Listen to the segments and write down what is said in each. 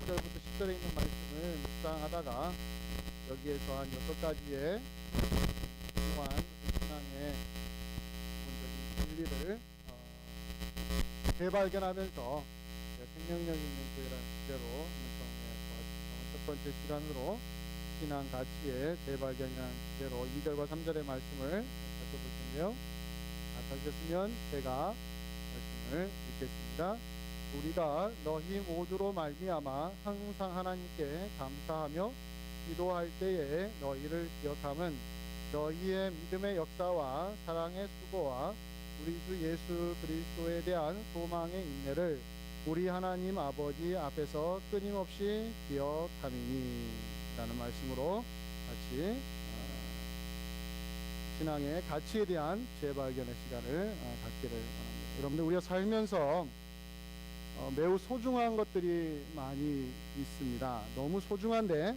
1절부터 10절에 있는 말씀을 묵상하다가 여기에서 한 6가지의 중요한 신앙의 기본적인 진리를 재발견하면서 생명력 있는 교회라는 주제로 첫 번째 시간으로 신앙 가치의 재발견이라는 주제로 2절과 3절의 말씀을 살펴볼 텐데요. 찾으셨으면 제가 말씀을 읽겠습니다. 우리가 너희 모두로 말미암아 항상 하나님께 감사하며 기도할 때에 너희를 기억함은 너희의 믿음의 역사와 사랑의 수고와 우리 주 예수 그리스도에 대한 소망의 인내를 우리 하나님 아버지 앞에서 끊임없이 기억함이니 라는 말씀으로 같이 신앙의 가치에 대한 재발견의 시간을 갖기를 원합니다. 여러분들 우리가 살면서 매우 소중한 것들이 많이 있습니다. 너무 소중한데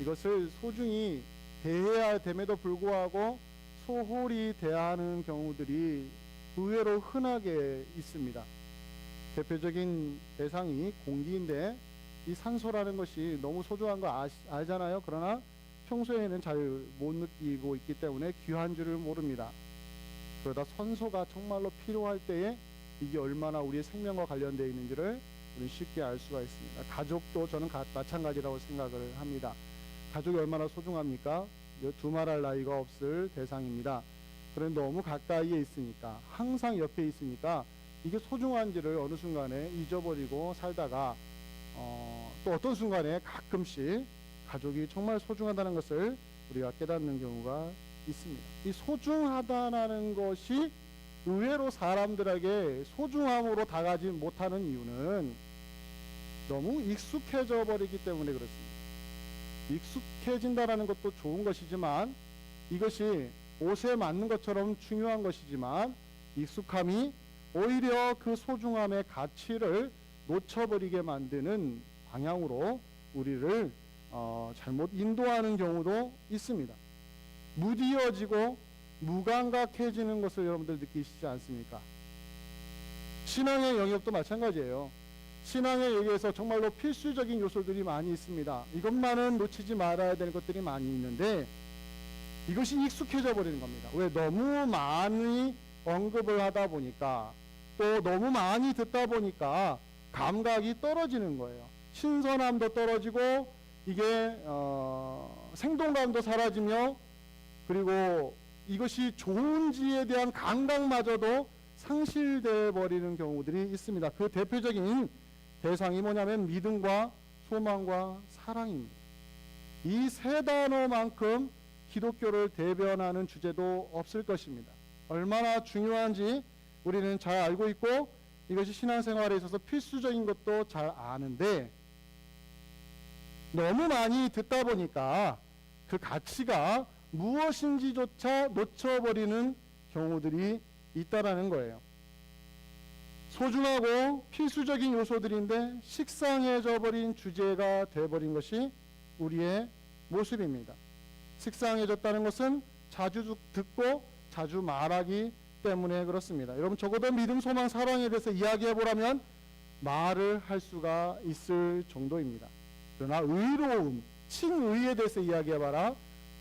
이것을 소중히 대해야 됨에도 불구하고 소홀히 대하는 경우들이 의외로 흔하게 있습니다. 대표적인 대상이 공기인데 이 산소라는 것이 너무 소중한 거 알잖아요. 그러나 평소에는 잘 못 느끼고 있기 때문에 귀한 줄을 모릅니다. 그러다 산소가 정말로 필요할 때에 이게 얼마나 우리의 생명과 관련되어 있는지를 우리는 쉽게 알 수가 있습니다. 가족도 저는 마찬가지라고 생각을 합니다. 가족이 얼마나 소중합니까? 두말할 나이가 없을 대상입니다. 그런데 너무 가까이에 있으니까, 항상 옆에 있으니까 이게 소중한지를 어느 순간에 잊어버리고 살다가 또 어떤 순간에 가끔씩 가족이 정말 소중하다는 것을 우리가 깨닫는 경우가 있습니다. 이 소중하다는 것이 의외로 사람들에게 소중함으로 다가지 못하는 이유는 너무 익숙해져 버리기 때문에 그렇습니다. 익숙해진다는 것도 좋은 것이지만 이것이 옷에 맞는 것처럼 중요한 것이지만 익숙함이 오히려 그 소중함의 가치를 놓쳐버리게 만드는 방향으로 우리를 잘못 인도하는 경우도 있습니다. 무디어지고 무감각해지는 것을 여러분들 느끼시지 않습니까? 신앙의 영역도 마찬가지예요. 신앙의 영역에서 정말로 필수적인 요소들이 많이 있습니다. 이것만은 놓치지 말아야 되는 것들이 많이 있는데 이것이 익숙해져 버리는 겁니다. 왜? 너무 많이 언급을 하다 보니까 또 너무 많이 듣다 보니까 감각이 떨어지는 거예요. 신선함도 떨어지고 이게 생동감도 사라지며 그리고 이것이 좋은지에 대한 감각마저도 상실되어 버리는 경우들이 있습니다. 그 대표적인 대상이 뭐냐면 믿음과 소망과 사랑입니다. 이 세 단어만큼 기독교를 대변하는 주제도 없을 것입니다. 얼마나 중요한지 우리는 잘 알고 있고 이것이 신앙생활에 있어서 필수적인 것도 잘 아는데 너무 많이 듣다 보니까 그 가치가 무엇인지조차 놓쳐버리는 경우들이 있다라는 거예요. 소중하고 필수적인 요소들인데 식상해져 버린 주제가 되어버린 것이 우리의 모습입니다. 식상해졌다는 것은 자주 듣고 자주 말하기 때문에 그렇습니다. 여러분 적어도 믿음, 소망, 사랑에 대해서 이야기해보라면 말을 할 수가 있을 정도입니다. 그러나 의로움, 칭의에 대해서 이야기해봐라,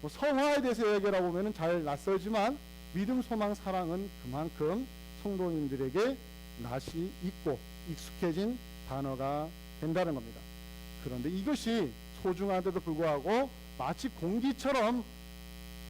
성화에 대해서 이야기하라고 하면 잘 낯설지만 믿음, 소망, 사랑은 그만큼 성도님들에게 낯이 있고 익숙해진 단어가 된다는 겁니다. 그런데 이것이 소중한데도 불구하고 마치 공기처럼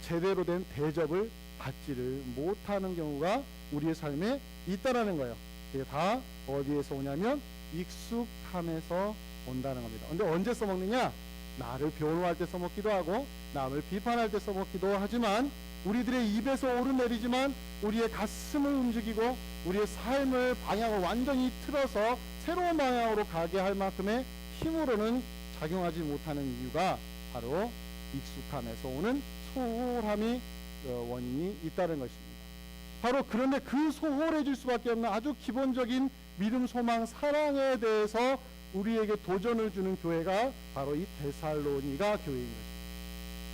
제대로 된 대접을 받지를 못하는 경우가 우리의 삶에 있다라는 거예요. 이게 다 어디에서 오냐면 익숙함에서 온다는 겁니다. 근데 언제 써먹느냐? 나를 변호할 때 써먹기도 하고 남을 비판할 때 써먹기도 하지만 우리들의 입에서 오르내리지만 우리의 가슴을 움직이고 우리의 삶을 방향을 완전히 틀어서 새로운 방향으로 가게 할 만큼의 힘으로는 작용하지 못하는 이유가 바로 익숙함에서 오는 소홀함이 원인이 있다는 것입니다. 바로 그런데 그 소홀해질 수밖에 없는 아주 기본적인 믿음, 소망, 사랑에 대해서 우리에게 도전을 주는 교회가 바로 이 데살로니가 교회인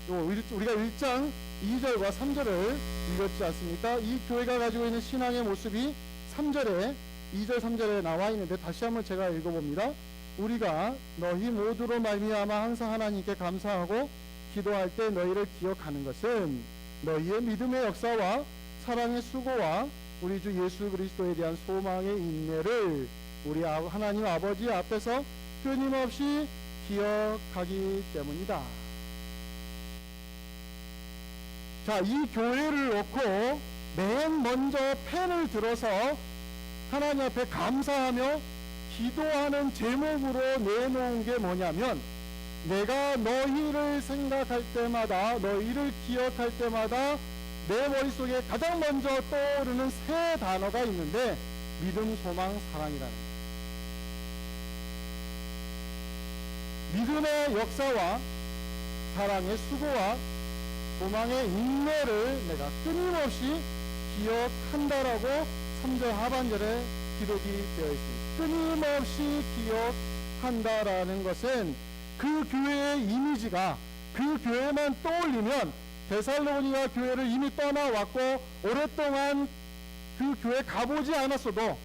것입니다. 우리가 1장 2절과 3절을 읽었지 않습니까? 이 교회가 가지고 있는 신앙의 모습이 3절에 2절 3절에 나와 있는데 다시 한번 제가 읽어봅니다. 우리가 너희 모두로 말미암아 항상 하나님께 감사하고 기도할 때 너희를 기억하는 것은 너희의 믿음의 역사와 사랑의 수고와 우리 주 예수 그리스도에 대한 소망의 인내를 우리 하나님 아버지 앞에서 끊임없이 기억하기 때문이다. 자, 이 교회를 놓고 맨 먼저 펜을 들어서 하나님 앞에 감사하며 기도하는 제목으로 내놓은 게 뭐냐면, 내가 너희를 생각할 때마다, 너희를 기억할 때마다 내 머릿속에 가장 먼저 떠오르는 세 단어가 있는데 믿음, 소망, 사랑이라는 거예요. 믿음의 역사와 사랑의 수고와 소망의 인내를 내가 끊임없이 기억한다라고 3절 하반절에 기록이 되어 있습니다. 끊임없이 기억한다라는 것은 그 교회의 이미지가, 그 교회만 떠올리면 데살로니가 교회를 이미 떠나왔고 오랫동안 그 교회 가보지 않았어도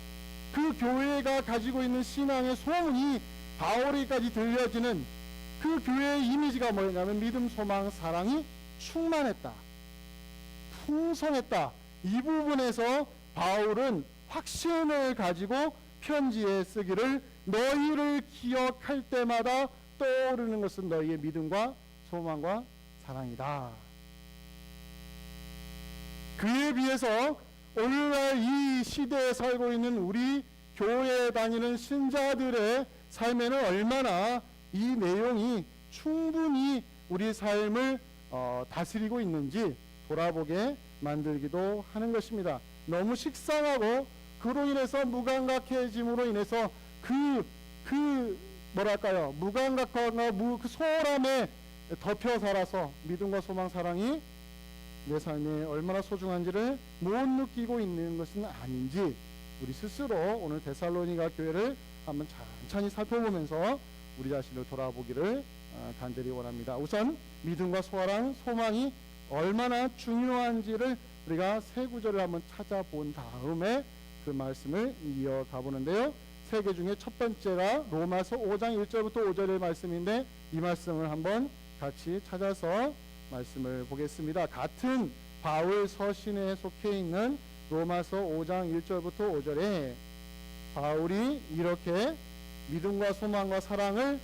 그 교회가 가지고 있는 신앙의 소문이 바울에게까지 들려지는 그 교회의 이미지가 뭐냐면 믿음, 소망, 사랑이 충만했다, 풍성했다. 이 부분에서 바울은 확신을 가지고 편지에 쓰기를, 너희를 기억할 때마다 떠오르는 것은 너희의 믿음과 소망과 사랑이다. 그에 비해서 오늘날 이 시대에 살고 있는 우리 교회에 다니는 신자들의 삶에는 얼마나 이 내용이 충분히 우리 삶을 다스리고 있는지 돌아보게 만들기도 하는 것입니다. 너무 식상하고 그로 인해서 무감각해짐으로 인해서 뭐랄까요, 무감각과 그 소홀함에 덮여 살아서 믿음과 소망, 사랑이 내 삶에 얼마나 소중한지를 못 느끼고 있는 것은 아닌지 우리 스스로 오늘 데살로니가 교회를 한번 천천히 살펴보면서 우리 자신을 돌아보기를 간절히 원합니다. 우선 믿음과 소망이 얼마나 중요한지를 우리가 세 구절을 한번 찾아본 다음에 그 말씀을 이어가 보는데요. 세 개 중에 첫 번째가 로마서 5장 1절부터 5절의 말씀인데, 이 말씀을 한번 같이 찾아서 말씀을 보겠습니다. 같은 바울 서신에 속해 있는 로마서 5장 1절부터 5절에 바울이 이렇게 믿음과 소망과 사랑을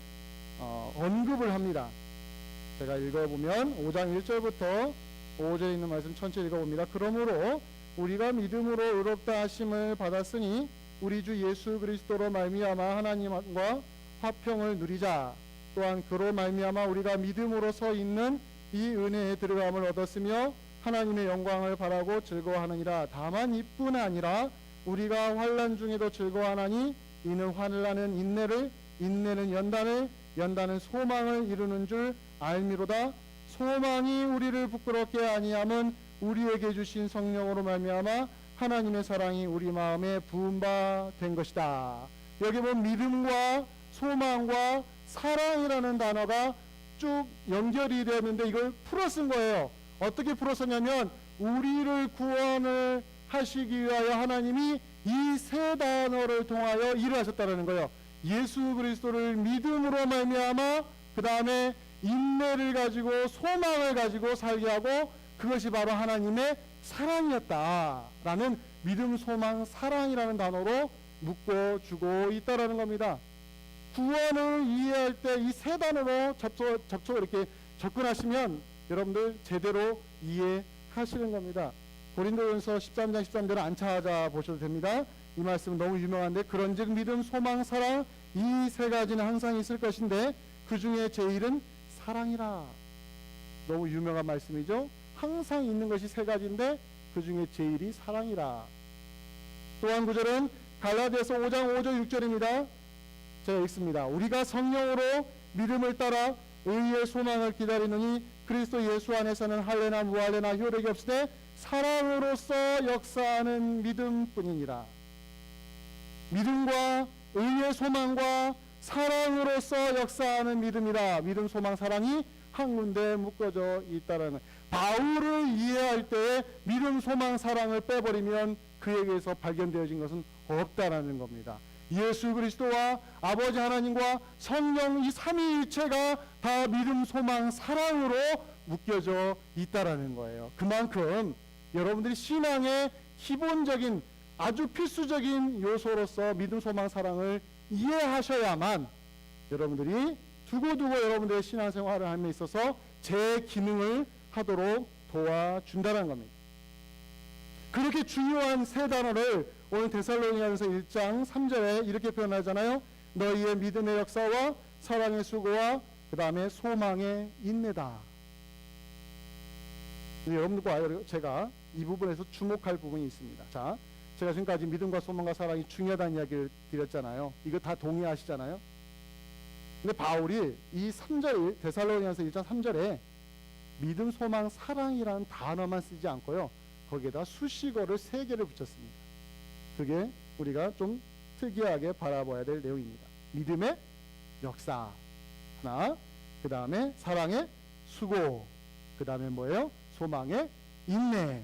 언급을 합니다. 제가 읽어보면 5장 1절부터 5절에 있는 말씀 천천히 읽어봅니다. 그러므로 우리가 믿음으로 의롭다 하심을 받았으니 우리 주 예수 그리스도로 말미암아 하나님과 화평을 누리자. 또한 그로 말미암아 우리가 믿음으로 서 있는 이 은혜에 들어감을 얻었으며 하나님의 영광을 바라고 즐거워하느니라. 다만 이뿐 아니라 우리가 환난 중에도 즐거워하나니 이는 환난은 인내를, 인내는 연단을, 연단은 소망을 이루는 줄 알미로다. 소망이 우리를 부끄럽게 아니함은 우리에게 주신 성령으로 말미암아 하나님의 사랑이 우리 마음에 부은 바 된 것이다. 여기 보면 믿음과 소망과 사랑이라는 단어가 쭉 연결이 되었는데 이걸 풀어 쓴 거예요. 어떻게 풀어 썼냐면 우리를 구원을 하시기 위하여 하나님이 이 세 단어를 통하여 일을 하셨다는 거예요. 예수 그리스도를 믿음으로 말미암아 그 다음에 인내를 가지고 소망을 가지고 살게 하고, 그것이 바로 하나님의 사랑이었다라는 믿음, 소망, 사랑이라는 단어로 묶어주고 있다라는 겁니다. 구원을 이해할 때 이 세 단어로 이렇게 접근하시면 여러분들 제대로 이해하시는 겁니다. 고린도전서 13장 13절을 안 찾아보셔도 됩니다. 이 말씀은 너무 유명한데, 그런즉 믿음, 소망, 사랑 이 세 가지는 항상 있을 것인데 그 중에 제일은 사랑이라. 너무 유명한 말씀이죠. 항상 있는 것이 세 가지인데 그 중에 제일이 사랑이라. 또 한 구절은 갈라디아서 5장 5절 6절입니다. 제가 읽습니다. 우리가 성령으로 믿음을 따라 의의 소망을 기다리느니 그리스도 예수 안에서는 할례나 무할례나 효력이 없으되 사랑으로서 역사하는 믿음뿐이니라. 믿음과 의의 소망과 사랑으로서 역사하는 믿음이라. 믿음, 소망, 사랑이 한 군데 묶어져 있다라는, 바울을 이해할 때에 믿음, 소망, 사랑을 빼버리면 그에게서 발견되어진 것은 없다라는 겁니다. 예수 그리스도와 아버지 하나님과 성령 이 삼위일체가 다 믿음, 소망, 사랑으로 묶여져 있다라는 거예요. 그만큼 여러분들이 신앙의 기본적인 아주 필수적인 요소로서 믿음, 소망, 사랑을 이해하셔야만 여러분들이 두고두고 여러분들의 신앙생활을 함에 있어서 제 기능을 하도록 도와준다는 겁니다. 그렇게 중요한 세 단어를 오늘 데살로니가전서 1장 3절에 이렇게 표현하잖아요. 너희의 믿음의 역사와 사랑의 수고와 그 다음에 소망의 인내다. 여러분들과 제가 이 부분에서 주목할 부분이 있습니다. 자, 제가 지금까지 믿음과 소망과 사랑이 중요하다는 이야기를 드렸잖아요. 이거 다 동의하시잖아요. 근데 바울이 이 3절 데살로니가전서 1장 3절에 믿음, 소망, 사랑이라는 단어만 쓰지 않고요. 거기에다 수식어를 3개를 붙였습니다. 그게 우리가 좀 특이하게 바라봐야 될 내용입니다. 믿음의 역사 하나, 그 다음에 사랑의 수고, 그 다음에 뭐예요? 소망의 인내.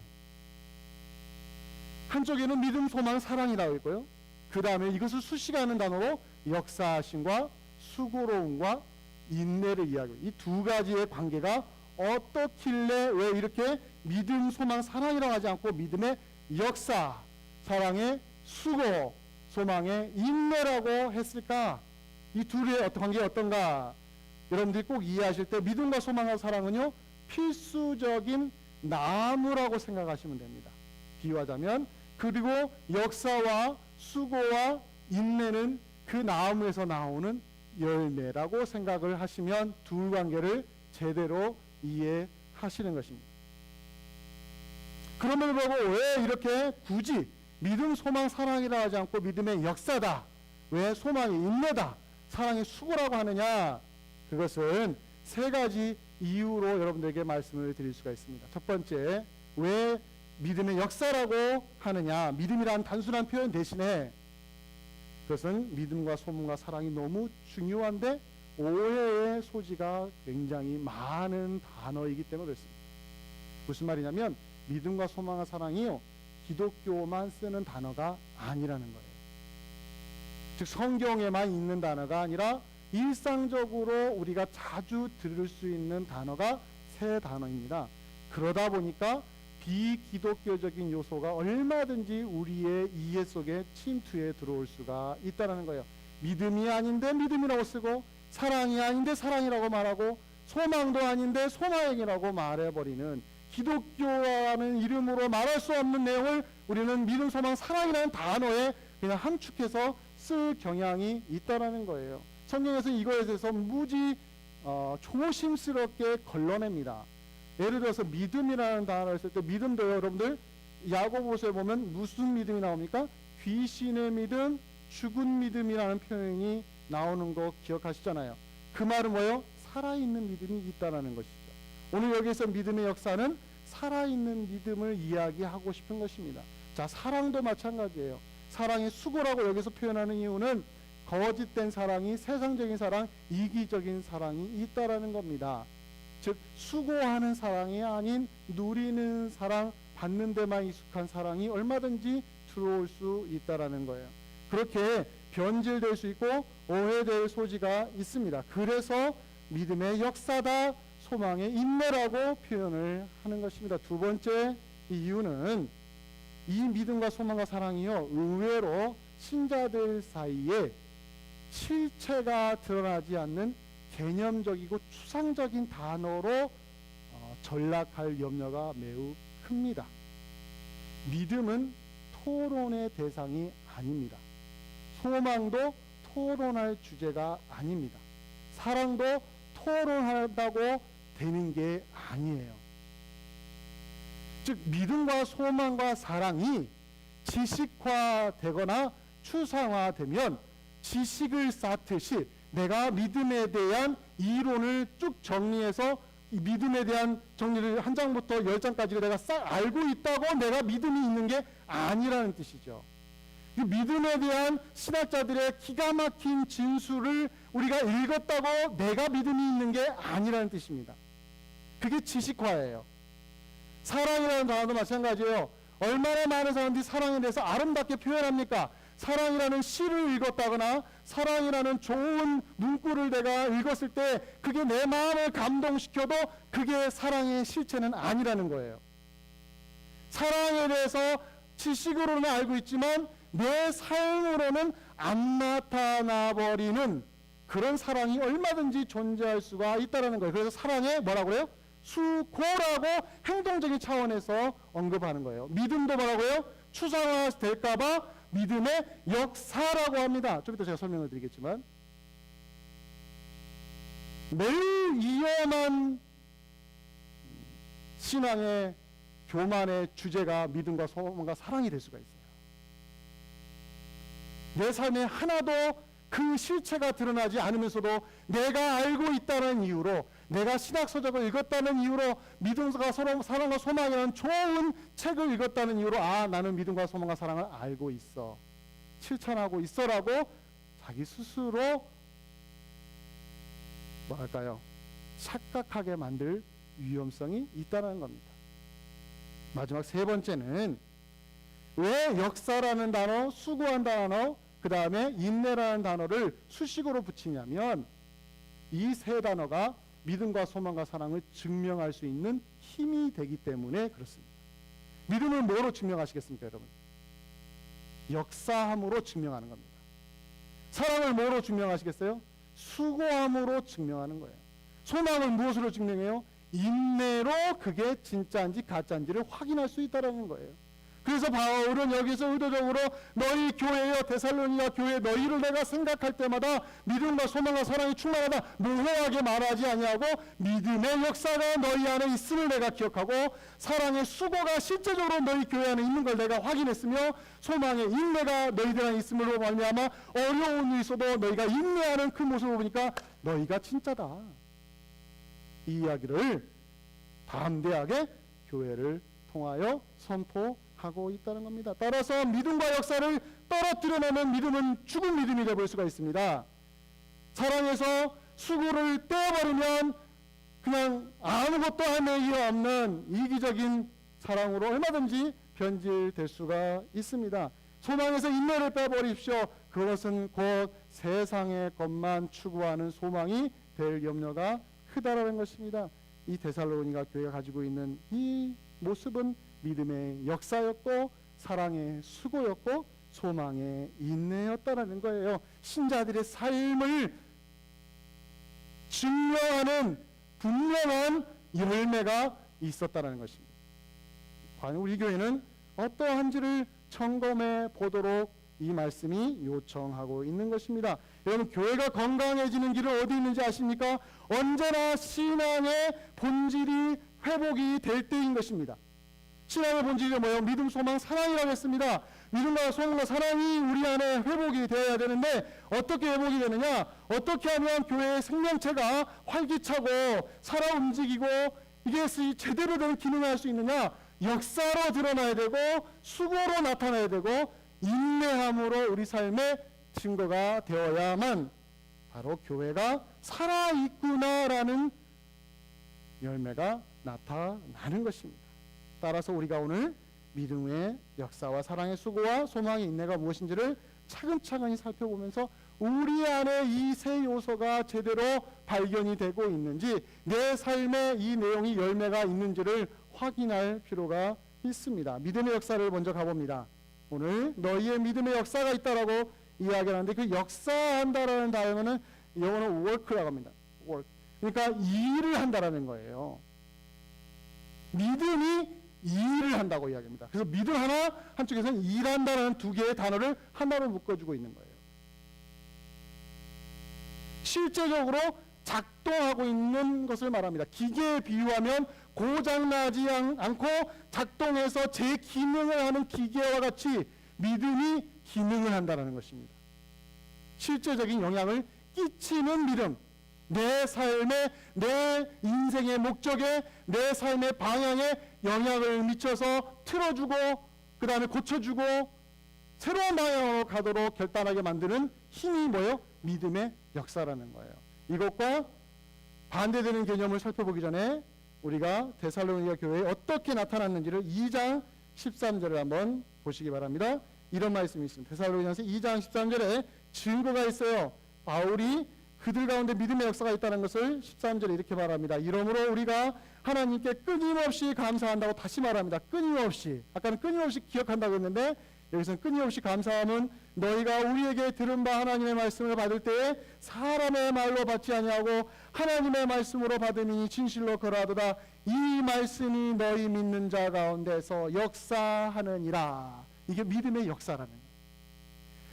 한쪽에는 믿음, 소망, 사랑이라고 있고요. 그 다음에 이것을 수식하는 단어로 역사하심과 수고로움과 인내를 이야기해요. 이 두 가지의 관계가 어떻길래 왜 이렇게 믿음, 소망, 사랑이라고 하지 않고 믿음의 역사, 사랑의 수고, 소망의 인내라고 했을까? 이 둘의 어떤 관계가 어떤가? 여러분들이 꼭 이해하실 때 믿음과 소망과 사랑은요 필수적인 나무라고 생각하시면 됩니다. 비유하자면 그리고 역사와 수고와 인내는 그 나무에서 나오는 열매라고 생각을 하시면 두 관계를 제대로 이해하시는 것입니다. 그럼에도 불구하고 왜 이렇게 굳이 믿음, 소망, 사랑이라 하지 않고 믿음의 역사다, 왜 소망이 인내다, 사랑의 수고라고 하느냐? 그것은 세 가지 이유로 여러분들에게 말씀을 드릴 수가 있습니다. 첫 번째, 왜 믿음의 역사라고 하느냐? 믿음이란 단순한 표현 대신에 그것은 믿음과 소망과 사랑이 너무 중요한데 오해의 소지가 굉장히 많은 단어이기 때문에 그렇습니다. 무슨 말이냐면 믿음과 소망과 사랑이요 기독교만 쓰는 단어가 아니라는 거예요. 즉 성경에만 있는 단어가 아니라 일상적으로 우리가 자주 들을 수 있는 단어가 세 단어입니다. 그러다 보니까 비기독교적인 요소가 얼마든지 우리의 이해 속에 침투해 들어올 수가 있다는 거예요. 믿음이 아닌데 믿음이라고 쓰고 사랑이 아닌데 사랑이라고 말하고 소망도 아닌데 소망이라고 말해버리는 기독교라는 이름으로 말할 수 없는 내용을 우리는 믿음, 소망, 사랑이라는 단어에 그냥 함축해서 쓸 경향이 있다는 거예요. 성경에서 이거에 대해서 무지 조심스럽게 걸러냅니다. 예를 들어서 믿음이라는 단어를 쓸 때 믿음도 여러분들 야고보서에 보면 무슨 믿음이 나옵니까? 귀신의 믿음, 죽은 믿음이라는 표현이 나오는 거 기억하시잖아요. 그 말은 뭐예요? 살아있는 믿음이 있다는 것이죠. 오늘 여기서 믿음의 역사는 살아있는 믿음을 이야기하고 싶은 것입니다. 자, 사랑도 마찬가지예요. 사랑의 수고라고 여기서 표현하는 이유는 거짓된 사랑이, 세상적인 사랑, 이기적인 사랑이 있다라는 겁니다. 즉 수고하는 사랑이 아닌 누리는 사랑, 받는 데만 익숙한 사랑이 얼마든지 들어올 수 있다라는 거예요. 그렇게 변질될 수 있고 오해될 소지가 있습니다. 그래서 믿음의 역사다, 소망의 인내라고 표현을 하는 것입니다. 두 번째 이유는 이 믿음과 소망과 사랑이요 의외로 신자들 사이에 실체가 드러나지 않는 개념적이고 추상적인 단어로 전락할 염려가 매우 큽니다. 믿음은 토론의 대상이 아닙니다. 소망도 토론할 주제가 아닙니다. 사랑도 토론한다고 되는 게 아니에요. 즉 믿음과 소망과 사랑이 지식화되거나 추상화되면 지식을 쌓듯이 내가 믿음에 대한 이론을 쭉 정리해서 이 믿음에 대한 정리를 한 장부터 10장까지를 내가 싹 알고 있다고 내가 믿음이 있는 게 아니라는 뜻이죠. 이 믿음에 대한 신학자들의 기가 막힌 진술을 우리가 읽었다고 내가 믿음이 있는 게 아니라는 뜻입니다. 그게 지식화예요. 사랑이라는 단어도 마찬가지예요. 얼마나 많은 사람들이 사랑에 대해서 아름답게 표현합니까? 사랑이라는 시를 읽었다거나 사랑이라는 좋은 문구를 내가 읽었을 때 그게 내 마음을 감동시켜도 그게 사랑의 실체는 아니라는 거예요. 사랑에 대해서 지식으로는 알고 있지만 내 삶으로는 안 나타나 버리는 그런 사랑이 얼마든지 존재할 수가 있다는 거예요. 그래서 사랑에 뭐라고 그래요? 수고라고 행동적인 차원에서 언급하는 거예요. 믿음도 뭐라고요? 추상화될까봐 믿음의 역사라고 합니다. 좀 이따 제가 설명을 드리겠지만 매일 이어만 신앙의 교만의 주제가 믿음과 소망과 사랑이 될 수가 있어요. 내 삶에 하나도 그 실체가 드러나지 않으면서도 내가 알고 있다는 이유로, 내가 신학서적을 읽었다는 이유로, 믿음과 사랑과 소망이라는 좋은 책을 읽었다는 이유로 나는 믿음과 소망과 사랑을 알고 있어, 실천하고 있어라고 자기 스스로 뭐랄까요? 착각하게 만들 위험성이 있다는 겁니다. 마지막 세 번째는 왜 역사라는 단어, 수고한다는 단어, 그 다음에 인내라는 단어를 수식어로 붙이냐면 이 세 단어가 믿음과 소망과 사랑을 증명할 수 있는 힘이 되기 때문에 그렇습니다. 믿음을 뭐로 증명하시겠습니까, 여러분? 역사함으로 증명하는 겁니다. 사랑을 뭐로 증명하시겠어요? 수고함으로 증명하는 거예요. 소망을 무엇으로 증명해요? 인내로 그게 진짜인지 가짜인지를 확인할 수 있다는 거예요. 그래서 바울은 여기서 의도적으로 너희 교회여, 데살로니가 교회 너희를 내가 생각할 때마다 믿음과 소망과 사랑이 충만하다 모호하게 말하지 아니하고 믿음의 역사가 너희 안에 있음을 내가 기억하고 사랑의 수고가 실제적으로 너희 교회 안에 있는 걸 내가 확인했으며 소망의 인내가 너희들 안에 있음으로 말미암아 어려운 일이 있어도 너희가 인내하는 그 모습을 보니까 너희가 진짜다. 이 이야기를 담대하게 교회를 통하여 선포하고 있다는 겁니다. 따라서 믿음과 역사를 떨어뜨려내는 믿음은 죽은 믿음이 되어볼 수가 있습니다. 사랑에서 수고를 떼어버리면 그냥 아무것도 할 얘기 없는 이기적인 사랑으로 얼마든지 변질될 수가 있습니다. 소망에서 인내를 빼버리십시오. 그것은 곧 세상의 것만 추구하는 소망이 될 염려가 크다라는 것입니다. 이 데살로니가 교회가 가지고 있는 이 모습은 믿음의 역사였고 사랑의 수고였고 소망의 인내였다라는 거예요. 신자들의 삶을 증명하는 분명한 열매가 있었다라는 것입니다. 과연 우리 교회는 어떠한지를 점검해 보도록 이 말씀이 요청하고 있는 것입니다. 여러분, 교회가 건강해지는 길은 어디 있는지 아십니까? 언제나 신앙의 본질이 회복이 될 때인 것입니다. 신앙의 본질이 뭐예요? 믿음, 소망, 사랑이라고 했습니다. 믿음과 소망과 사랑이 우리 안에 회복이 되어야 되는데 어떻게 회복이 되느냐? 어떻게 하면 교회의 생명체가 활기차고 살아 움직이고 이게 제대로 된 기능을 할 수 있느냐? 역사로 드러나야 되고 수고로 나타나야 되고 인내함으로 우리 삶의 증거가 되어야만 바로 교회가 살아있구나라는 열매가 나타나는 것입니다. 따라서 우리가 오늘 믿음의 역사와 사랑의 수고와 소망의 인내가 무엇인지를 차근차근히 살펴보면서 우리 안에 이 세 요소가 제대로 발견이 되고 있는지 내 삶에 이 내용이 열매가 있는지를 확인할 필요가 있습니다. 믿음의 역사를 먼저 가봅니다. 오늘 너희의 믿음의 역사가 있다라고 이야기를 하는데 그 역사한다라는 단어는 영어는 work라고 합니다. work. 그러니까 일을 한다라는 거예요. 믿음이 일을 한다고 이야기합니다. 그래서 믿음 하나, 한쪽에서는 일한다라는 두 개의 단어를 하나로 묶어주고 있는 거예요. 실제적으로 작동하고 있는 것을 말합니다. 기계에 비유하면 고장나지 않고 작동해서 제 기능을 하는 기계와 같이 믿음이 기능을 한다는 것입니다. 실제적인 영향을 끼치는 믿음, 내 삶에, 내 인생의 목적에, 내 삶의 방향에 영향을 미쳐서 틀어주고 그 다음에 고쳐주고 새로운 방향으로 가도록 결단하게 만드는 힘이 뭐예요? 믿음의 역사라는 거예요. 이것과 반대되는 개념을 살펴보기 전에 우리가 데살로니가 교회에 어떻게 나타났는지를 2장 13절을 한번 보시기 바랍니다. 이런 말씀이 있습니다. 데살로니가서 2장 13절에 증거가 있어요. 바울이 그들 가운데 믿음의 역사가 있다는 것을 13절에 이렇게 말합니다. 이러므로 우리가 하나님께 끊임없이 감사한다고 다시 말합니다. 끊임없이. 아까는 끊임없이 기억한다고 했는데 여기서는 끊임없이 감사함은 너희가 우리에게 들은 바 하나님의 말씀을 받을 때에 사람의 말로 받지 아니하고 하나님의 말씀으로 받으니 진실로 그러하도다. 이 말씀이 너희 믿는 자 가운데서 역사하느니라. 이게 믿음의 역사라는 거예요.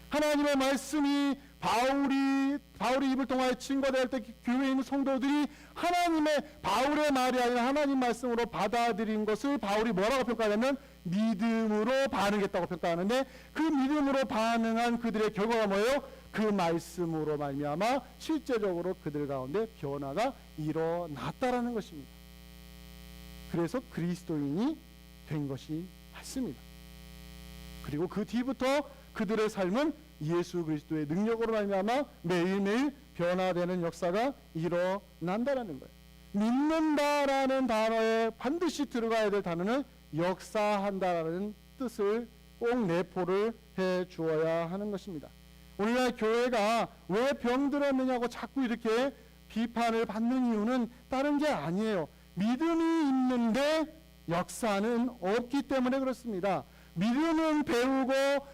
하나님의 말씀이 바울이 입을 통하여 증거될 때 교회에 있는 성도들이 하나님의 바울의 말이 아니라 하나님 말씀으로 받아들인 것을 바울이 뭐라고 평가하냐면 믿음으로 반응했다고 평가하는데 그 믿음으로 반응한 그들의 결과가 뭐예요? 그 말씀으로 말미암아 실제적으로 그들 가운데 변화가 일어났다라는 것입니다. 그래서 그리스도인이 된 것이 맞습니다. 그리고 그 뒤부터 그들의 삶은 예수 그리스도의 능력으로 말미암아 매일매일 변화되는 역사가 일어난다라는 거예요. 믿는다라는 단어에 반드시 들어가야 될 단어는 역사한다라는 뜻을 꼭 내포를 해 주어야 하는 것입니다. 오늘날 교회가 왜 병들었느냐고 자꾸 이렇게 비판을 받는 이유는 다른 게 아니에요. 믿음이 있는데 역사는 없기 때문에 그렇습니다. 믿음은 배우고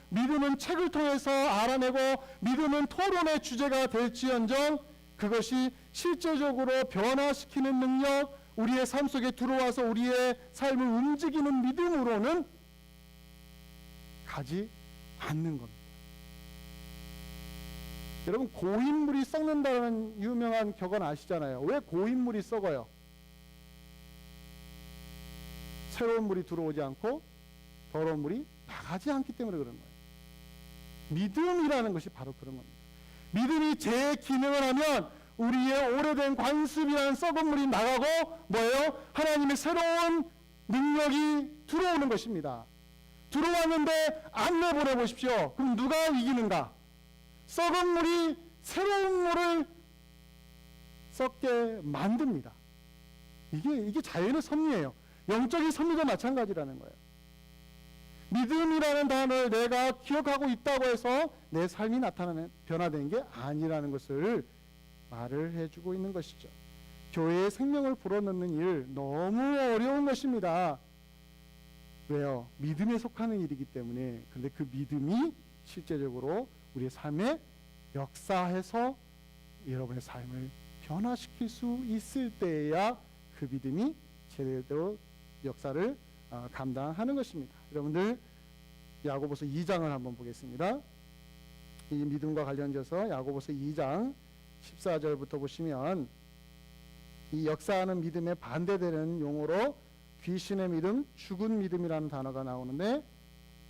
믿음은 책을 통해서 알아내고 믿음은 토론의 주제가 될지언정 그것이 실제적으로 변화시키는 능력, 우리의 삶 속에 들어와서 우리의 삶을 움직이는 믿음으로는 가지 않는 겁니다. 여러분 고인물이 썩는다는 유명한 격언 아시잖아요. 왜 고인물이 썩어요? 새로운 물이 들어오지 않고 더러운 물이 나가지 않기 때문에 그런 거예요. 믿음이라는 것이 바로 그런 겁니다. 믿음이 제 기능을 하면 우리의 오래된 관습이라는 썩은 물이 나가고 뭐예요? 하나님의 새로운 능력이 들어오는 것입니다. 들어왔는데 안 내보내 보십시오. 그럼 누가 이기는가? 썩은 물이 새로운 물을 썩게 만듭니다. 이게 자연의 섭리예요. 영적인 섭리도 마찬가지라는 거예요. 믿음이라는 단어를 내가 기억하고 있다고 해서 내 삶이 나타나는 변화된 게 아니라는 것을 말을 해주고 있는 것이죠. 교회의 생명을 불어넣는 일 너무 어려운 것입니다. 왜요? 믿음에 속하는 일이기 때문에. 그런데 그 믿음이 실제적으로 우리의 삶에 역사해서 여러분의 삶을 변화시킬 수 있을 때에야 그 믿음이 제대로 역사를 감당하는 것입니다. 여러분들 야고보서 2장을 한번 보겠습니다. 이 믿음과 관련돼서 야고보서 2장 14절부터 보시면 이 역사하는 믿음에 반대되는 용어로 귀신의 믿음, 죽은 믿음이라는 단어가 나오는데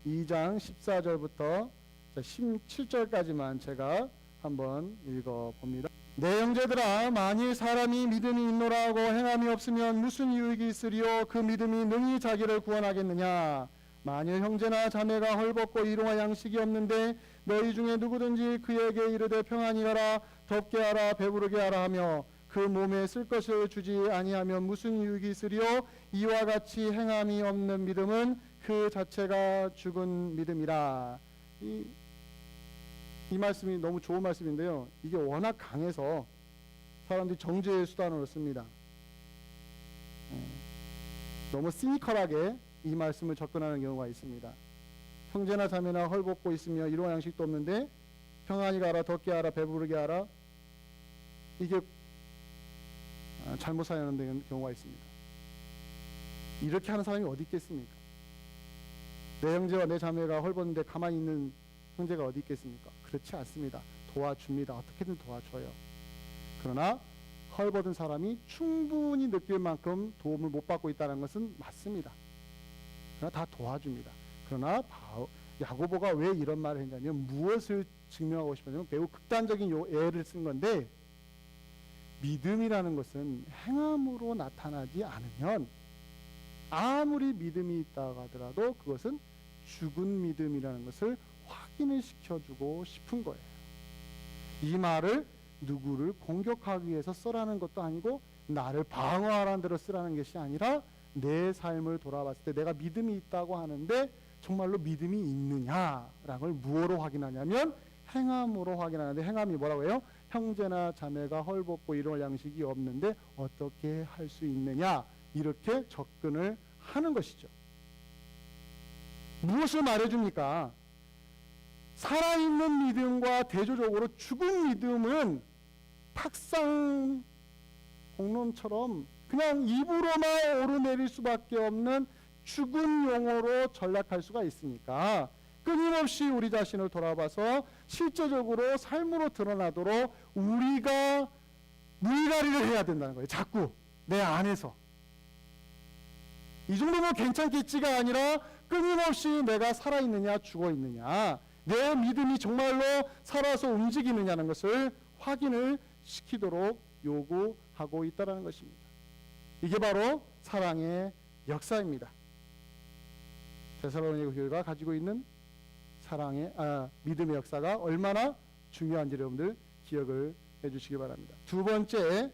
2장 14절부터 17절까지만 제가 한번 읽어봅니다. 내 형제들아 만일 사람이 믿음이 있노라고 행함이 없으면 무슨 유익이 있으리요? 그 믿음이 능히 자기를 구원하겠느냐? 만일 형제나 자매가 헐벗고 일용할 양식이 없는데 너희 중에 누구든지 그에게 이르되 평안히 하라 덥게 하라 배부르게 하라 하며 그 몸에 쓸 것을 주지 아니하면 무슨 유익이 있으리요? 이와 같이 행함이 없는 믿음은 그 자체가 죽은 믿음이라. 이 말씀이 너무 좋은 말씀인데요. 이게 워낙 강해서 사람들이 정죄의 수단으로 씁니다. 너무 시니컬하게 이 말씀을 접근하는 경우가 있습니다. 형제나 자매나 헐벗고 있으며 일용할 양식도 없는데 평안히 가라 덥게 하라 배부르게 하라. 이게 잘못 사용하는 경우가 있습니다. 이렇게 하는 사람이 어디 있겠습니까? 내 형제와 내 자매가 헐벗는데 가만히 있는 형제가 어디 있겠습니까? 그렇지 않습니다. 도와줍니다. 어떻게든 도와줘요. 그러나 헐벗은 사람이 충분히 느낄 만큼 도움을 못 받고 있다는 것은 맞습니다. 그러나 다 도와줍니다. 그러나 야고보가 왜 이런 말을 했냐면 무엇을 증명하고 싶었냐면 매우 극단적인 예를 쓴 건데 믿음이라는 것은 행함으로 나타나지 않으면 아무리 믿음이 있다고 하더라도 그것은 죽은 믿음이라는 것을 확인을 시켜주고 싶은 거예요. 이 말을 누구를 공격하기 위해서 쓰라는 것도 아니고 나를 방어하라는 대로 쓰라는 것이 아니라 내 삶을 돌아봤을 때 내가 믿음이 있다고 하는데 정말로 믿음이 있느냐라는 걸 무엇으로 확인하냐면 행함으로 확인하는데, 행함이 뭐라고 해요? 형제나 자매가 헐벗고 이럴 양식이 없는데 어떻게 할 수 있느냐, 이렇게 접근을 하는 것이죠. 무엇을 말해줍니까? 살아있는 믿음과 대조적으로 죽은 믿음은 탁상 공론처럼 그냥 입으로만 오르내릴 수밖에 없는 죽은 용어로 전락할 수가 있으니까 끊임없이 우리 자신을 돌아봐서 실제적으로 삶으로 드러나도록 우리가 물갈이를 해야 된다는 거예요. 자꾸 내 안에서. 이 정도면 괜찮겠지가 아니라 끊임없이 내가 살아있느냐 죽어있느냐, 내 믿음이 정말로 살아서 움직이느냐는 것을 확인을 시키도록 요구하고 있다는 것입니다. 이게 바로 사랑의 역사입니다. 데살로니가 교회가 가지고 있는 믿음의 역사가 얼마나 중요한지 여러분들 기억을 해주시기 바랍니다. 두 번째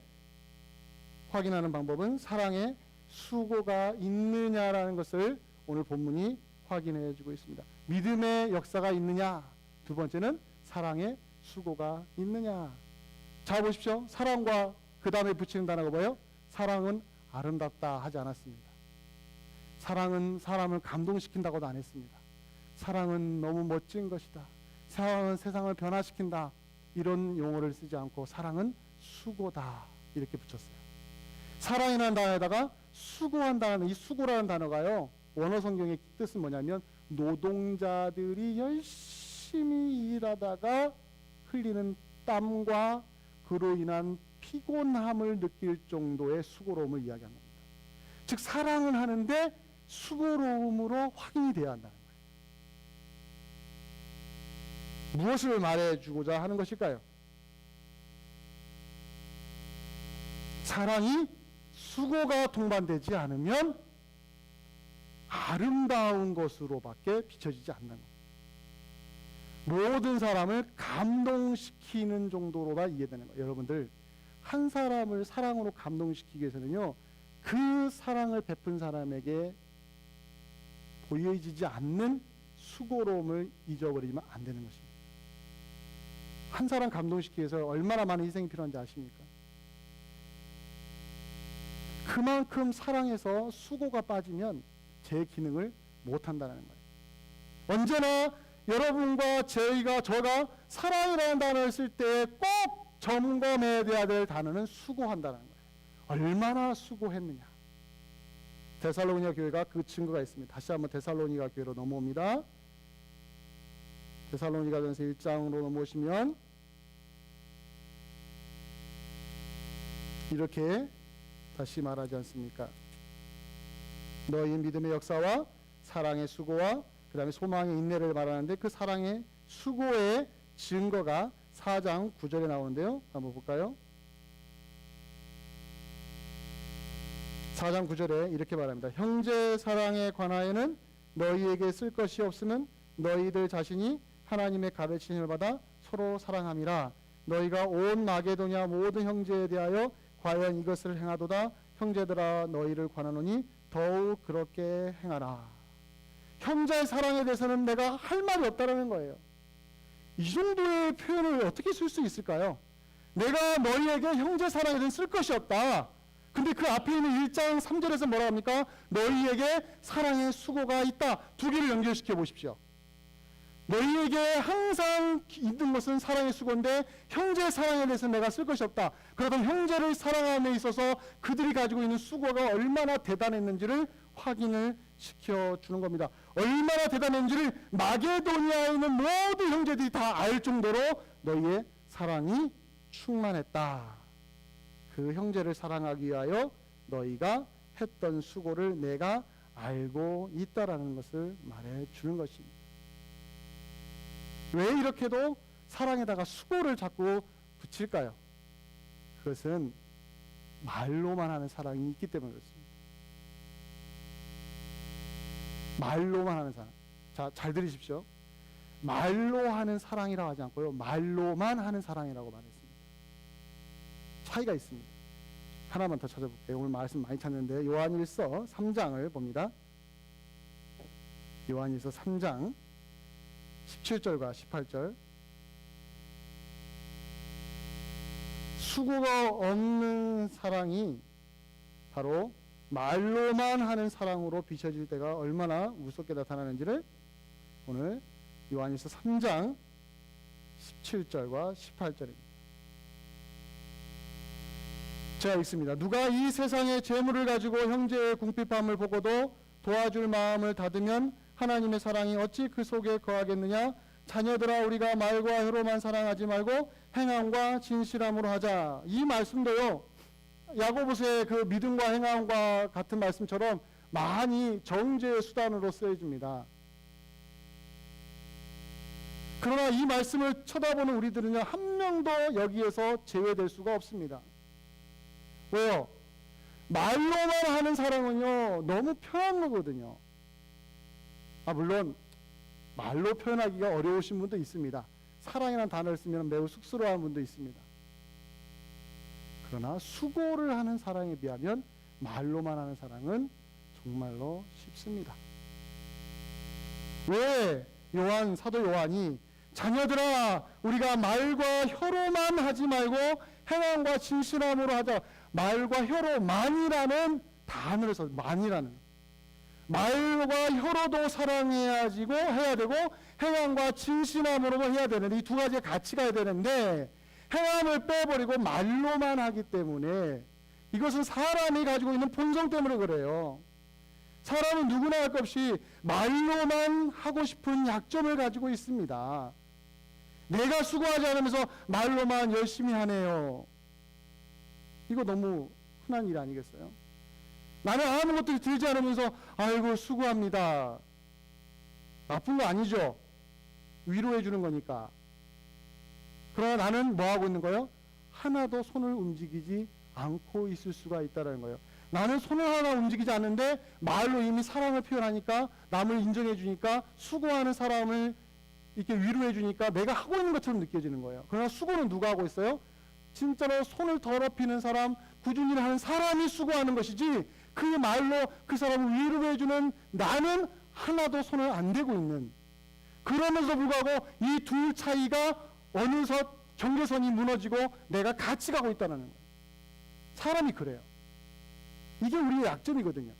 확인하는 방법은 사랑의 수고가 있느냐라는 것을 오늘 본문이 확인해 주고 있습니다. 믿음의 역사가 있느냐, 두 번째는 사랑의 수고가 있느냐. 자 보십시오. 사랑과 그 다음에 붙이는 단어가 뭐예요? 사랑은 아름답다 하지 않았습니다. 사랑은 사람을 감동시킨다고도 안 했습니다. 사랑은 너무 멋진 것이다, 사랑은 세상을 변화시킨다, 이런 용어를 쓰지 않고 사랑은 수고다 이렇게 붙였어요. 사랑이라는 단어에다가 수고한다는, 이 수고라는 단어가요, 원어 성경의 뜻은 뭐냐면 노동자들이 열심히 일하다가 흘리는 땀과 그로 인한 피곤함을 느낄 정도의 수고로움을 이야기하는 겁니다. 즉 사랑을 하는데 수고로움으로 확인이 돼야 한다는 거예요. 무엇을 말해주고자 하는 것일까요? 사랑이 수고가 동반되지 않으면 아름다운 것으로밖에 비춰지지 않는 것. 모든 사람을 감동시키는 정도로만 이해되는 거예요. 여러분들, 한 사람을 사랑으로 감동시키기 위해서는요, 그 사랑을 베푼 사람에게 보여지지 않는 수고로움을 잊어버리면 안 되는 것입니다. 한 사람 감동시키기 위해서 얼마나 많은 희생이 필요한지 아십니까? 그만큼 사랑에서 수고가 빠지면 제 기능을 못한다는 거예요. 언제나 여러분과 저가 사랑이라는 단어를 쓸 때 꼭 점검해야 될 단어는 수고한다는 거예요. 얼마나 수고했느냐. 데살로니가 교회가 그 증거가 있습니다. 다시 한번 데살로니가 교회로 넘어옵니다. 데살로니가전서 1장으로 넘어오시면 이렇게 다시 말하지 않습니까? 너희 믿음의 역사와 사랑의 수고와 그 다음에 소망의 인내를 말하는데, 그 사랑의 수고의 증거가 4장 9절에 나오는데요. 한번 볼까요? 4장 9절에 이렇게 말합니다. 형제 사랑에 관하여는 너희에게 쓸 것이 없으면 너희들 자신이 하나님의 가르치심을 받아 서로 사랑함이라. 너희가 온 마게도냐 모든 형제에 대하여 과연 이것을 행하도다. 형제들아 너희를 권하노니 더욱 그렇게 행하라. 형제의 사랑에 대해서는 내가 할 말이 없다라는 거예요. 이 정도의 표현을 어떻게 쓸 수 있을까요? 내가 너희에게 형제 사랑에 대해서 쓸 것이 없다. 근데 그 앞에 있는 1장 3절에서 뭐라 합니까? 너희에게 사랑의 수고가 있다. 두 개를 연결시켜 보십시오. 너희에게 항상 있는 것은 사랑의 수고인데 형제의 사랑에 대해서 내가 쓸 것이 없다. 그러면 형제를 사랑함에 있어서 그들이 가지고 있는 수고가 얼마나 대단했는지를 확인을 시켜주는 겁니다. 얼마나 대단했는지를 마게도니아에 있는 모든 형제들이 다 알 정도로 너희의 사랑이 충만했다. 그 형제를 사랑하기 위하여 너희가 했던 수고를 내가 알고 있다라는 것을 말해주는 것입니다. 왜 이렇게도 사랑에다가 수고를 자꾸 붙일까요? 그것은 말로만 하는 사랑이 있기 때문에 그렇습니다. 말로만 하는 사랑. 자, 잘 들으십시오. 말로 하는 사랑이라고 하지 않고요, 말로만 하는 사랑이라고 말했습니다. 차이가 있습니다. 하나만 더 찾아볼게요. 오늘 말씀 많이 찾는데 요한일서 3장을 봅니다. 요한일서 3장 17절과 18절. 수고가 없는 사랑이 바로 말로만 하는 사랑으로 비춰질 때가 얼마나 무섭게 나타나는지를 오늘 요한일서 3장 17절과 18절입니다. 제가 읽습니다. 누가 이 세상의 재물을 가지고 형제의 궁핍함을 보고도 도와줄 마음을 닫으면 하나님의 사랑이 어찌 그 속에 거하겠느냐. 자녀들아, 우리가 말과 혀로만 사랑하지 말고 행함과 진실함으로 하자. 이 말씀도요, 야고보서의 그 믿음과 행함과 같은 말씀처럼 많이 정죄의 수단으로 쓰여집니다. 그러나 이 말씀을 쳐다보는 우리들은요, 한 명도 여기에서 제외될 수가 없습니다. 왜요? 말로만 하는 사랑은요, 너무 편한 거거든요. 물론 말로 표현하기가 어려우신 분도 있습니다. 사랑이라는 단어를 쓰면 매우 쑥스러워하는 분도 있습니다. 그러나 수고를 하는 사랑에 비하면 말로만 하는 사랑은 정말로 쉽습니다. 왜 사도 요한이 자녀들아, 우리가 말과 혀로만 하지 말고 행함과 진실함으로 하자. 말과 혀로만이라는 단어를 써서 만이라는, 말과 혀로도 사랑해야 되고 행함과 진실함으로도 해야 되는데, 이 두 가지가 같이 가야 되는데 행함을 빼버리고 말로만 하기 때문에, 이것은 사람이 가지고 있는 본성 때문에 그래요. 사람은 누구나 할 것 없이 말로만 하고 싶은 약점을 가지고 있습니다. 내가 수고하지 않으면서 말로만 열심히 하네요. 이거 너무 흔한 일 아니겠어요? 나는 아무것도 들지 않으면서 아이고 수고합니다. 나쁜 거 아니죠? 위로해 주는 거니까. 그러나 나는 뭐 하고 있는 거예요? 하나도 손을 움직이지 않고 있을 수가 있다는 거예요. 나는 손을 하나 움직이지 않는데 말로 이미 사랑을 표현하니까, 남을 인정해 주니까, 수고하는 사람을 이렇게 위로해 주니까 내가 하고 있는 것처럼 느껴지는 거예요. 그러나 수고는 누가 하고 있어요? 진짜로 손을 더럽히는 사람, 꾸준히 하는 사람이 수고하는 것이지, 그 말로 그 사람을 위로해 주는 나는 하나도 손을 안 대고 있는, 그러면서 불구하고 이 둘 차이가 어느덧 경계선이 무너지고 내가 같이 가고 있다는 거예요. 사람이 그래요. 이게 우리의 약점이거든요.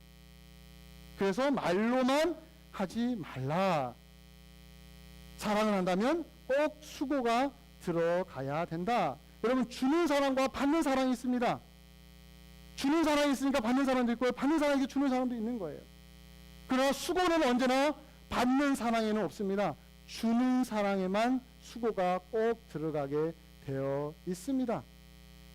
그래서 말로만 하지 말라. 사랑을 한다면 꼭 수고가 들어가야 된다. 여러분, 주는 사랑과 받는 사랑이 있습니다. 주는 사랑이 있으니까 받는 사람도 있고요, 받는 사랑이 주는 사람도 있는 거예요. 그러나 수고는 언제나 받는 사랑에는 없습니다. 주는 사랑에만 수고가 꼭 들어가게 되어 있습니다.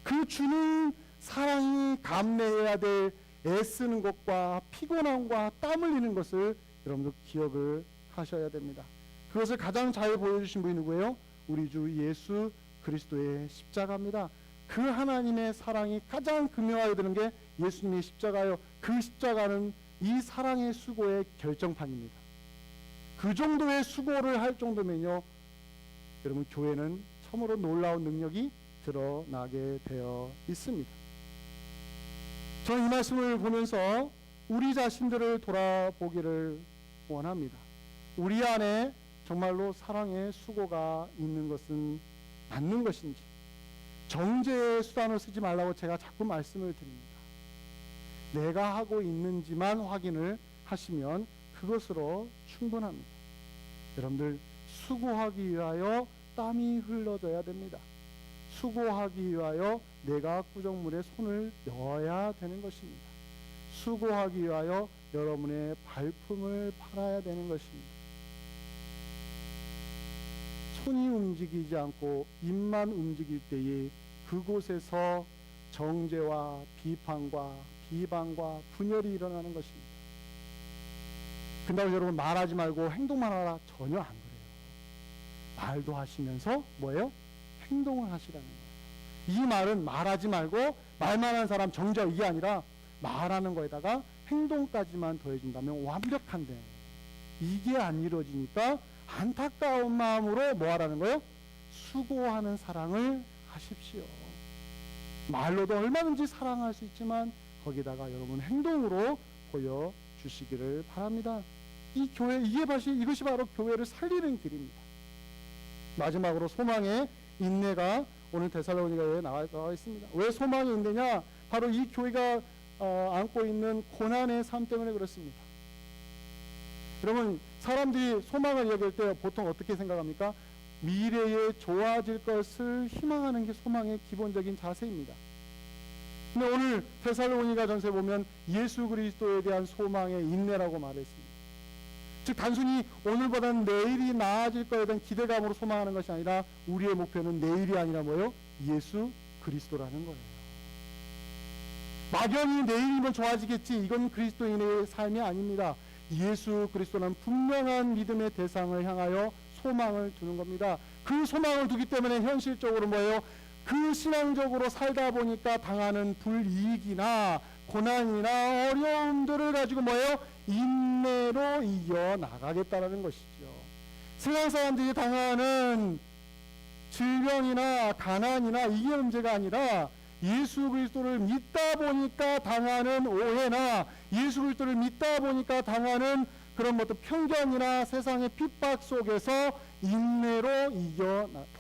그 주는 사랑이 감내해야 될 애쓰는 것과 피곤함과 땀 흘리는 것을 여러분들 기억을 하셔야 됩니다. 그것을 가장 잘 보여주신 분이 누구예요? 우리 주 예수 그리스도의 십자가입니다. 그 하나님의 사랑이 가장 극명하게 되는 게 예수님의 십자가요. 그 십자가는 이 사랑의 수고의 결정판입니다. 그 정도의 수고를 할 정도면요, 여러분, 교회는 참으로 놀라운 능력이 드러나게 되어 있습니다. 저는 이 말씀을 보면서 우리 자신들을 돌아보기를 원합니다. 우리 안에 정말로 사랑의 수고가 있는 것은 맞는 것인지, 정죄의 수단을 쓰지 말라고 제가 자꾸 말씀을 드립니다. 내가 하고 있는지만 확인을 하시면 그것으로 충분합니다. 여러분들, 수고하기 위하여 땀이 흘러져야 됩니다. 수고하기 위하여 내가 구정물에 손을 넣어야 되는 것입니다. 수고하기 위하여 여러분의 발품을 팔아야 되는 것입니다. 손이 움직이지 않고 입만 움직일 때에 그곳에서 정죄와 비판과 비방과 분열이 일어나는 것입니다. 근데 여러분, 말하지 말고 행동만 하라, 전혀 안 그래요. 말도 하시면서 뭐예요? 행동을 하시라는 거예요. 이 말은 말하지 말고 말만 하는 사람 정죄, 이게 아니라 말하는 거에다가 행동까지만 더해준다면 완벽한데, 이게 안 이루어지니까 안타까운 마음으로 뭐 하라는 거예요? 수고하는 사랑을 하십시오. 말로도 얼마든지 사랑할 수 있지만 거기다가 여러분 행동으로 보여주시기를 바랍니다. 이것이 바로 교회를 살리는 길입니다. 마지막으로 소망의 인내가 오늘 데살로니가에 나와 있습니다. 왜 소망이 인내냐? 바로 이 교회가 안고 있는 고난의 삶 때문에 그렇습니다. 여러분, 사람들이 소망을 얘기할 때 보통 어떻게 생각합니까? 미래에 좋아질 것을 희망하는 게 소망의 기본적인 자세입니다. 근데 오늘 데살로니가 전서에 보면 예수 그리스도에 대한 소망의 인내라고 말했습니다. 즉 단순히 오늘보다는 내일이 나아질 것에 대한 기대감으로 소망하는 것이 아니라 우리의 목표는 내일이 아니라 뭐요? 예수 그리스도라는 거예요. 막연히 내일이면 좋아지겠지, 이건 그리스도인의 삶이 아닙니다. 예수 그리스도는 분명한 믿음의 대상을 향하여 소망을 두는 겁니다. 그 소망을 두기 때문에 현실적으로 뭐예요? 그 신앙적으로 살다 보니까 당하는 불이익이나 고난이나 어려움들을 가지고 뭐예요? 인내로 이겨나가겠다는 것이죠. 세상 사람들이 당하는 질병이나 가난이나 이게 문제가 아니라 예수 그리스도를 믿다 보니까 당하는 오해나 예수 그리스도를 믿다 보니까 당하는 그런 어떤 편견이나 세상의 핍박 속에서 인내로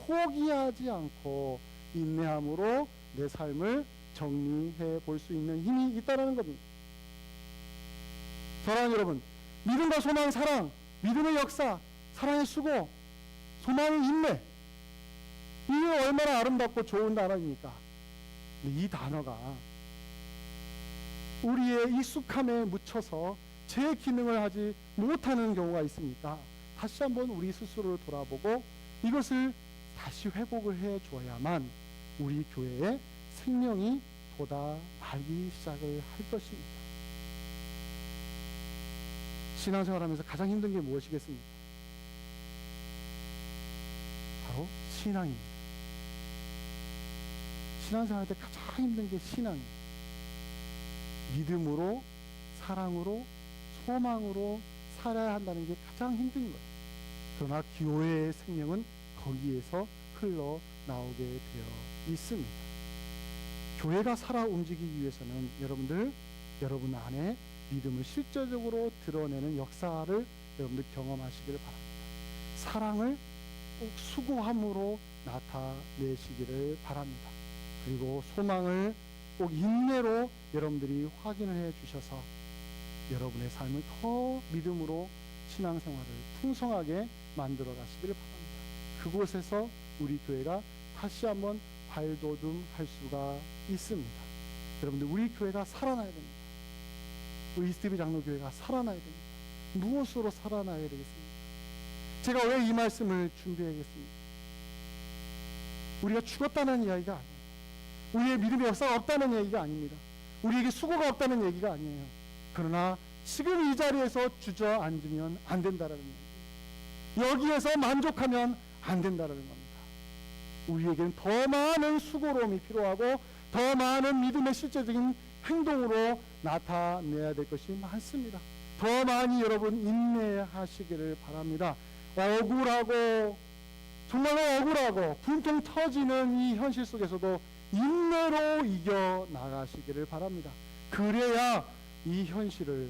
포기하지 않고 인내함으로 내 삶을 정리해 볼 수 있는 힘이 있다는 겁니다. 사랑하는 여러분, 믿음과 소망, 사랑, 믿음의 역사, 사랑의 수고, 소망의 인내, 이게 얼마나 아름답고 좋은 단어입니까? 이 단어가 우리의 익숙함에 묻혀서 제 기능을 하지 못하는 경우가 있으니까 다시 한번 우리 스스로를 돌아보고 이것을 다시 회복을 해줘야만 우리 교회의 생명이 보다 날기 시작을 할 것입니다. 신앙생활하면서 가장 힘든 게 무엇이겠습니까? 바로 신앙입니다. 신앙생활할 때 가장 힘든 게 신앙입니다. 믿음으로, 사랑으로, 소망으로 살아야 한다는 게 가장 힘든 거예요. 그러나 교회의 생명은 거기에서 흘러나오게 되어 있습니다. 교회가 살아 움직이기 위해서는 여러분 안에 믿음을 실제적으로 드러내는 역사를 여러분들 경험하시기를 바랍니다. 사랑을 꼭 수고함으로 나타내시기를 바랍니다. 그리고 소망을 꼭 인내로 여러분들이 확인을 해 주셔서 여러분의 삶을 더 믿음으로 신앙생활을 풍성하게 만들어 가시기를 바랍니다. 그곳에서 우리 교회가 다시 한번 발돋움할 수가 있습니다. 여러분들, 우리 교회가 살아나야 됩니다. 우리 이스티비 장로교회가 살아나야 됩니다. 무엇으로 살아나야 되겠습니까? 제가 왜 이 말씀을 준비하겠습니까? 우리가 죽었다는 이야기가 아니에요. 우리의 믿음의 역사가 없다는 얘기가 아닙니다. 우리에게 수고가 없다는 얘기가 아니에요. 그러나 지금 이 자리에서 주저앉으면 안 된다는 얘기예요. 여기에서 만족하면 안 된다는 겁니다. 우리에게는 더 많은 수고로움이 필요하고 더 많은 믿음의 실제적인 행동으로 나타내야 될 것이 많습니다. 더 많이 여러분 인내하시기를 바랍니다. 억울하고 정말로 억울하고 분통 터지는 이 현실 속에서도 인내로 이겨나가시기를 바랍니다. 그래야 이 현실을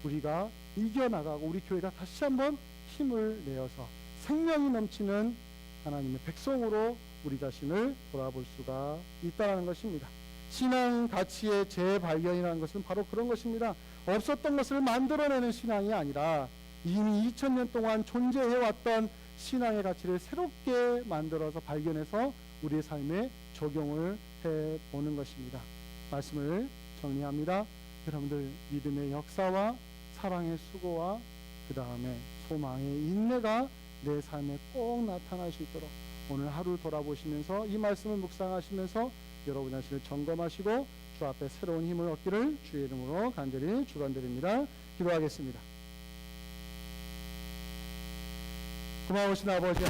우리가 이겨나가고 우리 교회가 다시 한번 힘을 내어서 생명이 넘치는 하나님의 백성으로 우리 자신을 돌아볼 수가 있다는 것입니다. 신앙 가치의 재발견이라는 것은 바로 그런 것입니다. 없었던 것을 만들어내는 신앙이 아니라 이미 2000년 동안 존재해왔던 신앙의 가치를 새롭게 만들어서 발견해서 우리의 삶에 적용을 해보는 것입니다. 말씀을 정리합니다. 여러분들, 믿음의 역사와 사랑의 수고와 그 다음에 소망의 인내가 내 삶에 꼭 나타날 수 있도록 오늘 하루 돌아보시면서 이 말씀을 묵상하시면서 여러분 자신을 점검하시고 주 앞에 새로운 힘을 얻기를 주의 이름으로 간절히 축원드립니다. 기도하겠습니다. 고마우신 아버지,